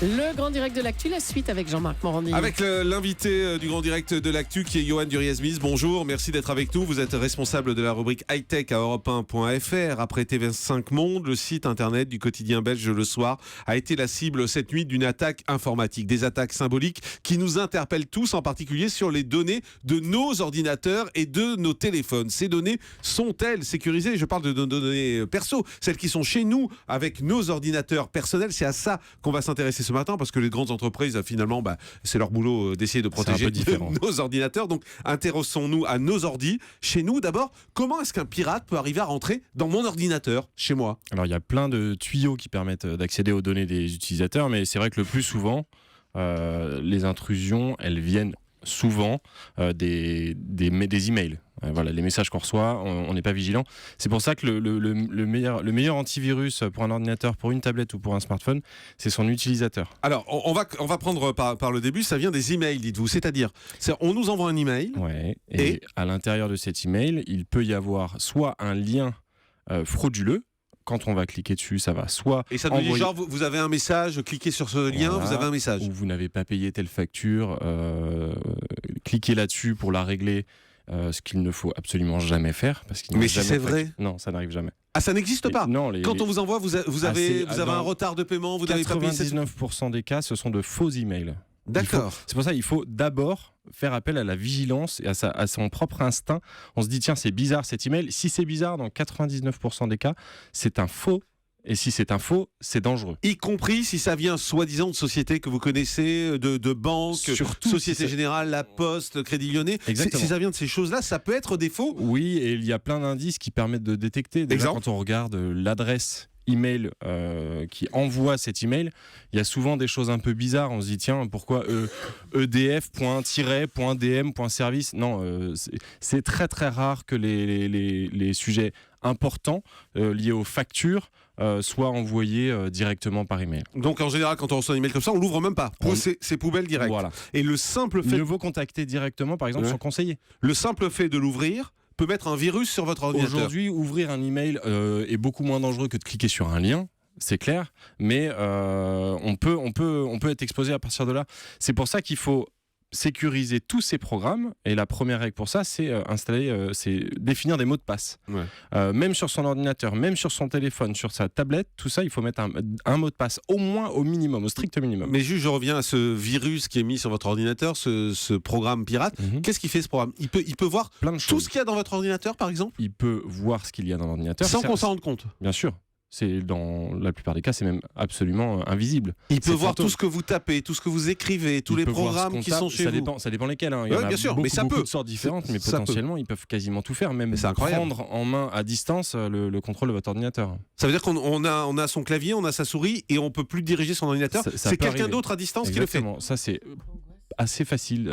Le grand direct de l'actu, la suite avec Jean-Marc Morandini. Avec l'invité du grand direct de l'actu qui est Johan Duriez-Mies. Bonjour, merci d'être avec nous. Vous êtes responsable de la rubrique high-tech à europe1.fr. Après TV5 Monde, le site internet du quotidien belge Le Soir a été la cible cette nuit d'une attaque informatique. Des attaques symboliques qui nous interpellent tous, en particulier sur les données de nos ordinateurs et de nos téléphones. Ces données sont-elles sécurisées? Je parle de nos données perso, celles qui sont chez nous avec nos ordinateurs personnels. C'est à ça qu'on va s'intéresser ce matin, parce que les grandes entreprises, finalement, c'est leur boulot d'essayer de protéger nos ordinateurs. Donc, intéressons-nous à nos ordis. Chez nous, d'abord, comment est-ce qu'un pirate peut arriver à rentrer dans mon ordinateur, chez moi? Alors, il y a plein de tuyaux qui permettent d'accéder aux données des utilisateurs, mais c'est vrai que le plus souvent, les intrusions, elles viennent souvent des emails. Voilà, les messages qu'on reçoit, on n'est pas vigilant. C'est pour ça que le meilleur antivirus pour un ordinateur, pour une tablette ou pour un smartphone, c'est son utilisateur. Alors, on va prendre par le début. Ça vient des emails, dites-vous. C'est-à-dire, on nous envoie un email. Ouais, et à l'intérieur de cet email, il peut y avoir soit un lien frauduleux. Quand on va cliquer dessus, ça va soit... Et ça nous dit genre, vous avez un message, cliquez sur ce lien, voilà, vous avez un message. Ou vous n'avez pas payé telle facture, cliquez là-dessus pour la régler, ce qu'il ne faut absolument jamais faire. Mais si c'est vrai? Non, ça n'arrive jamais. Ah, ça n'existe pas? Non, quand on vous envoie, vous avez un retard de paiement, vous n'avez pas payé... 99% des cas, ce sont de faux emails. D'accord. C'est pour ça qu'il faut d'abord faire appel à la vigilance et à son propre instinct. On se dit, tiens, c'est bizarre cet email. Si c'est bizarre, dans 99% des cas, c'est un faux. Et si c'est un faux, c'est dangereux. Y compris si ça vient soi-disant de sociétés que vous connaissez, de banques, surtout Société Générale, La Poste, Crédit Lyonnais. Si ça vient de ces choses-là, ça peut être des faux? Oui, et il y a plein d'indices qui permettent de détecter. Déjà, quand on regarde l'adresse email qui envoie cet email, il y a souvent des choses un peu bizarres. On se dit, tiens, pourquoi edf.dm.service? Non, c'est très très rare que les sujets importants liés aux factures soient envoyés directement par email. Donc en général, quand on reçoit un email comme ça, on l'ouvre même pas. C'est poubelle direct. Voilà. Et le simple fait... Mieux vaut contacter directement, par exemple, son conseiller. Le simple fait de l'ouvrir peut mettre un virus sur votre ordinateur. Aujourd'hui, ouvrir un email est beaucoup moins dangereux que de cliquer sur un lien. C'est clair, mais on peut être exposé à partir de là. C'est pour ça qu'il faut sécuriser tous ces programmes, et la première règle pour ça, c'est c'est définir des mots de passe. Ouais. Même sur son ordinateur, même sur son téléphone, sur sa tablette, tout ça, il faut mettre un mot de passe, au moins au minimum, au strict minimum. Mais juste, je reviens à ce virus qui est mis sur votre ordinateur, ce programme pirate. Qu'est-ce qu'il fait, ce programme? Il peut voir tout ce qu'il y a dans votre ordinateur, par exemple? Il peut voir ce qu'il y a dans l'ordinateur. Sans qu'on s'en rende compte? Bien sûr. Dans la plupart des cas, c'est même absolument invisible. Il peut voir tout ce que vous tapez, tout ce que vous écrivez, tous les programmes qui sont chez vous. Ça dépend lesquels. Il y en a beaucoup de sortes différentes, mais potentiellement, ils peuvent quasiment tout faire, même prendre en main à distance le contrôle de votre ordinateur. Ça veut dire qu'on a son clavier, on a sa souris, et on peut plus diriger son ordinateur. C'est quelqu'un d'autre à distance qui le fait. Ça, c'est assez facile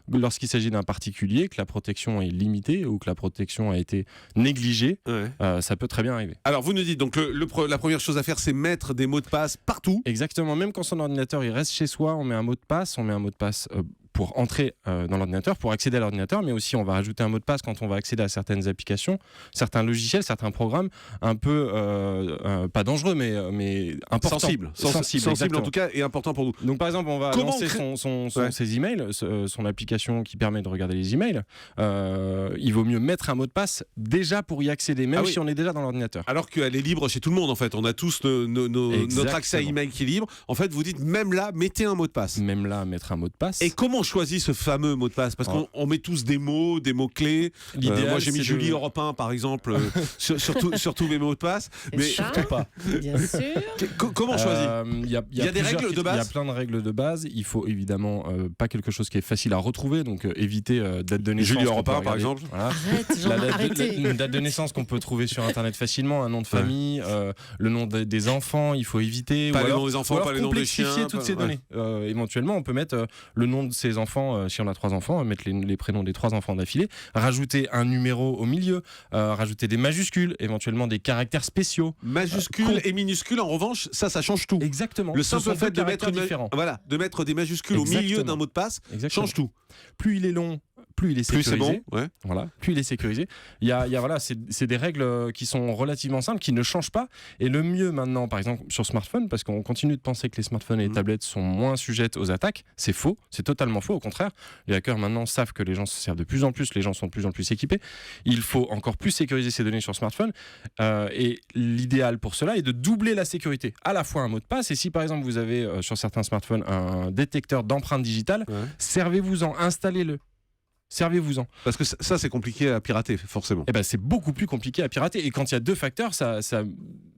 lorsqu'il s'agit d'un particulier, que la protection est limitée ou que la protection a été négligée. Ça peut très bien arriver. Alors vous nous dites donc la première chose à faire, c'est mettre des mots de passe partout. Exactement, même quand son ordinateur il reste chez soi, on met un mot de passe, pour entrer dans l'ordinateur, pour accéder à l'ordinateur, mais aussi on va ajouter un mot de passe quand on va accéder à certaines applications, certains logiciels, certains programmes un peu pas dangereux, mais importants. Sensible en tout cas, et important pour nous. Donc par exemple, on va lancer ses emails, son application qui permet de regarder les emails. Il vaut mieux mettre un mot de passe déjà pour y accéder, même si on est déjà dans l'ordinateur. Alors qu'elle est libre chez tout le monde en fait. On a tous notre accès à email qui est libre. En fait, vous dites même là, mettez un mot de passe. Même là, mettre un mot de passe. Et comment on choisit ce fameux mot de passe? Parce qu'on met tous des mots-clés. Moi, j'ai mis Julie Europe 1, par exemple, sur tous mes mots de passe. Mais surtout pas. Bien sûr. Comment on choisit? Il y a des règles de base. Il y a plein de règles de base. Il faut évidemment pas quelque chose qui est facile à retrouver. Donc, éviter date de naissance. Julie Europe 1, par exemple. Voilà. Arrêtez. Une date de naissance qu'on peut trouver sur Internet facilement, un nom de famille, le nom des enfants, il faut éviter. Pas les noms des enfants, pas les noms des chiens. Complexifier toutes ces données. Éventuellement, on peut mettre le nom de ses enfants, si on a 3 enfants, mettre les prénoms des 3 enfants d'affilée, rajouter un numéro au milieu, rajouter des majuscules, éventuellement des caractères spéciaux. Majuscules et minuscules, en revanche, ça change tout. Exactement. Le simple fait de mettre des majuscules au milieu d'un mot de passe change tout. Plus il est long, plus il est Plus sécurisé. c'est bon, ouais. Voilà, plus il est sécurisé. Voilà, c'est des règles qui sont relativement simples, qui ne changent pas. Et le mieux maintenant, par exemple, sur smartphone, parce qu'on continue de penser que les smartphones et les tablettes sont moins sujettes aux attaques, c'est faux, c'est totalement faux. Au contraire, les hackers maintenant savent que les gens se servent de plus en plus, les gens sont de plus en plus équipés. Il faut encore plus sécuriser ces données sur smartphone. Et l'idéal pour cela est de doubler la sécurité. À la fois un mot de passe, et si par exemple vous avez sur certains smartphones un détecteur d'empreintes digitales, servez-vous-en, installez-le. Servez-vous-en. Parce que ça, c'est compliqué à pirater, forcément. Eh ben, c'est beaucoup plus compliqué à pirater. Et quand il y a 2 facteurs, ça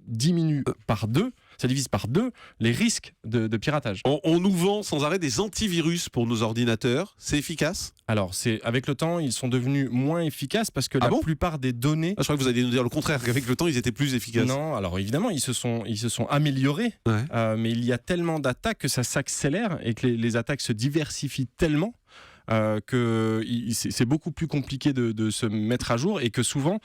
diminue par 2, ça divise par 2 les risques de piratage. On nous vend sans arrêt des antivirus pour nos ordinateurs. C'est efficace? Alors, avec le temps, ils sont devenus moins efficaces parce que la plupart des données... Je crois que vous alliez nous dire le contraire, qu'avec le temps, ils étaient plus efficaces. Non, alors évidemment, ils se sont améliorés, mais il y a tellement d'attaques que ça s'accélère et que les attaques se diversifient tellement que c'est beaucoup plus compliqué de se mettre à jour, et que souvent,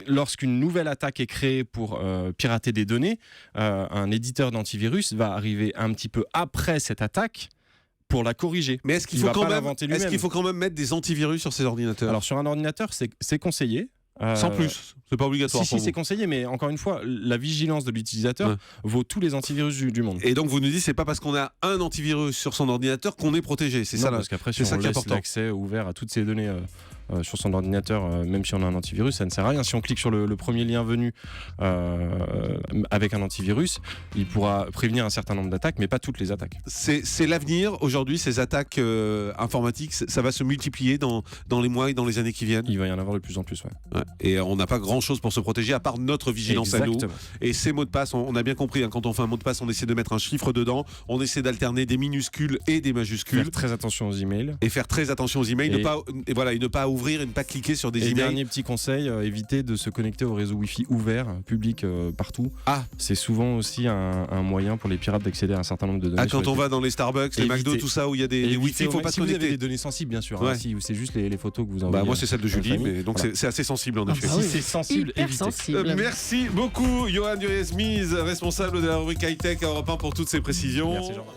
lorsqu'une nouvelle attaque est créée pour pirater des données, un éditeur d'antivirus va arriver un petit peu après cette attaque pour la corriger. Mais est-ce qu'il faut quand même mettre des antivirus sur ces ordinateurs? Alors sur un ordinateur, c'est conseillé. Sans plus, c'est pas obligatoire. Si, c'est conseillé, mais encore une fois, la vigilance de l'utilisateur vaut tous les antivirus du monde. Et donc vous nous dites, c'est pas parce qu'on a un antivirus sur son ordinateur qu'on est protégé, c'est ça? Parce qu'après, si on laisse l'accès ouvert à toutes ces données sur son ordinateur, même si on a un antivirus, ça ne sert à rien. Si on clique sur le premier lien venu avec un antivirus, il pourra prévenir un certain nombre d'attaques, mais pas toutes les attaques. C'est l'avenir. Aujourd'hui, ces attaques informatiques, ça va se multiplier dans les mois et dans les années qui viennent. Il va y en avoir de plus en plus, ouais. Et on n'a pas grand-chose pour se protéger, à part notre vigilance à nous. Et ces mots de passe, on a bien compris, hein, quand on fait un mot de passe, on essaie de mettre un chiffre dedans, on essaie d'alterner des minuscules et des majuscules. Faire très attention aux emails. Et faire très attention aux emails, ne pas ouvrir et ne pas cliquer sur des emails. Dernier petit conseil, évitez de se connecter au réseau Wi-Fi ouvert, public, partout. C'est souvent aussi un moyen pour les pirates d'accéder à un certain nombre de données. Quand on va dans les Starbucks, les McDo, tout ça, où il y a des Wi-Fi, il ne faut pas se connecter. Si vous avez des données sensibles, bien sûr. Si c'est juste les photos que vous envoyez. Moi, c'est celle de Julie, mais donc c'est assez sensible en effet. Si c'est sensible, évitez. Merci beaucoup, Johan Duriez-Mies, responsable de la rubrique high-tech à Europe 1, pour toutes ces précisions. Merci, Jean-Marc.